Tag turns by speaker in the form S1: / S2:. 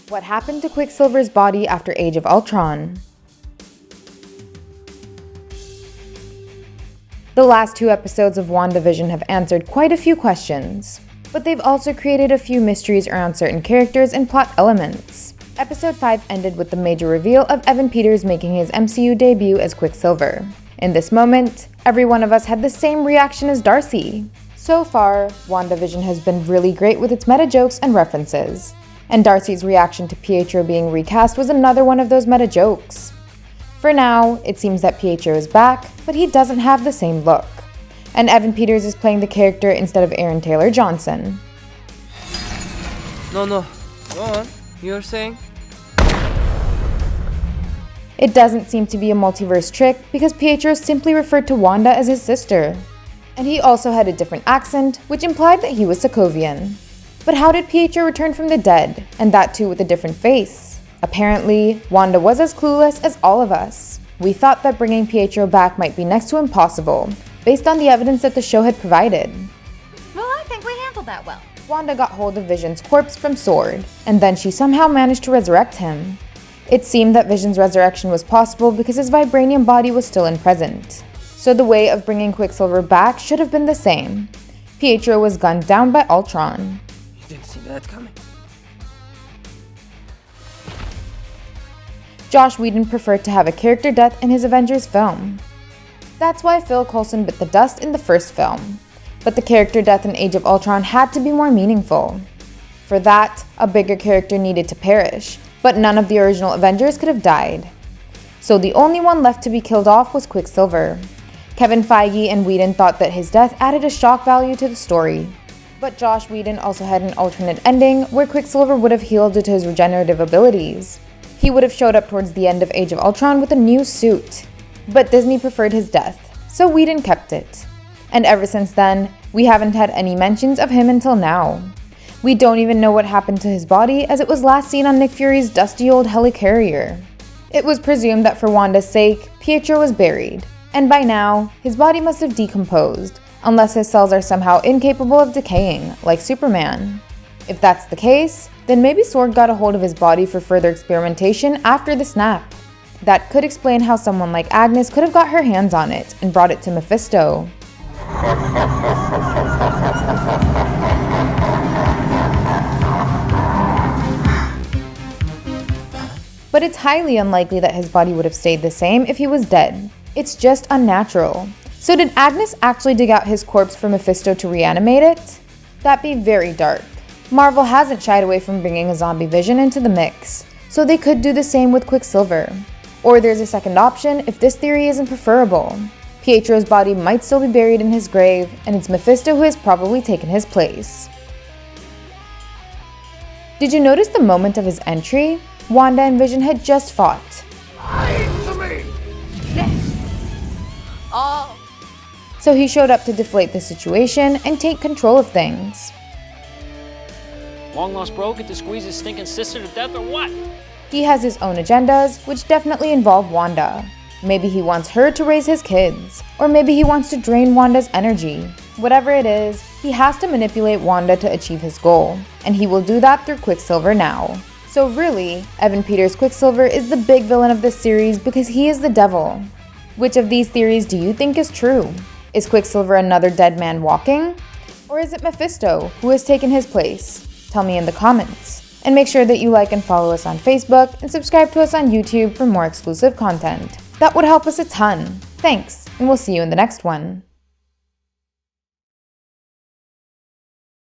S1: What happened to Quicksilver's body after Age of Ultron? The last 2 episodes of WandaVision have answered quite a few questions, but they've also created a few mysteries around certain characters and plot elements. Episode 5 ended with the major reveal of Evan Peters making his MCU debut as Quicksilver. In this moment, every one of us had the same reaction as Darcy. So far, WandaVision has been really great with its meta jokes and references. And Darcy's reaction to Pietro being recast was another one of those meta jokes. For now, it seems that Pietro is back, but he doesn't have the same look. And Evan Peters is playing the character instead of Aaron Taylor Johnson.
S2: No, go on. You're saying?
S1: It doesn't seem to be a multiverse trick because Pietro simply referred to Wanda as his sister. And he also had a different accent, which implied that he was Sokovian. But how did Pietro return from the dead, and that too with a different face? Apparently, Wanda was as clueless as all of us. We thought that bringing Pietro back might be next to impossible, based on the evidence that the show had provided.
S3: Well, I think we handled that well.
S1: Wanda got hold of Vision's corpse from S.W.O.R.D., and then she somehow managed to resurrect him. It seemed that Vision's resurrection was possible because his vibranium body was still present. So the way of bringing Quicksilver back should have been the same. Pietro was gunned down by Ultron.
S2: Didn't see that coming.
S1: Joss Whedon preferred to have a character death in his Avengers film. That's why Phil Coulson bit the dust in the first film. But the character death in Age of Ultron had to be more meaningful. For that, a bigger character needed to perish, but none of the original Avengers could have died. So the only one left to be killed off was Quicksilver. Kevin Feige and Whedon thought that his death added a shock value to the story. But Joss Whedon also had an alternate ending where Quicksilver would have healed due to his regenerative abilities. He would have showed up towards the end of Age of Ultron with a new suit. But Disney preferred his death, so Whedon kept it. And ever since then, we haven't had any mentions of him until now. We don't even know what happened to his body as it was last seen on Nick Fury's dusty old helicarrier. It was presumed that for Wanda's sake, Pietro was buried, and by now, his body must have decomposed, unless his cells are somehow incapable of decaying, like Superman. If that's the case, then maybe S.W.O.R.D. got a hold of his body for further experimentation after the snap. That could explain how someone like Agnes could have got her hands on it and brought it to Mephisto. But it's highly unlikely that his body would have stayed the same if he was dead. It's just unnatural. So did Agnes actually dig out his corpse for Mephisto to reanimate it? That'd be very dark. Marvel hasn't shied away from bringing a zombie Vision into the mix, so they could do the same with Quicksilver. Or there's a second option if this theory isn't preferable. Pietro's body might still be buried in his grave, and it's Mephisto who has probably taken his place. Did you notice the moment of his entry? Wanda and Vision had just fought.
S4: Lie to me!
S3: Yes. Oh.
S1: So he showed up to deflate the situation and take control of things.
S5: Long lost bro, get to squeeze his stinking sister to death or what?
S1: He has his own agendas, which definitely involve Wanda. Maybe he wants her to raise his kids, or maybe he wants to drain Wanda's energy. Whatever it is, he has to manipulate Wanda to achieve his goal, and he will do that through Quicksilver now. So really, Evan Peters' Quicksilver is the big villain of this series because he is the devil. Which of these theories do you think is true? Is Quicksilver another dead man walking? Or is it Mephisto who has taken his place? Tell me in the comments. And make sure that you like and follow us on Facebook and subscribe to us on YouTube for more exclusive content. That would help us a ton. Thanks, and we'll see you in the next one.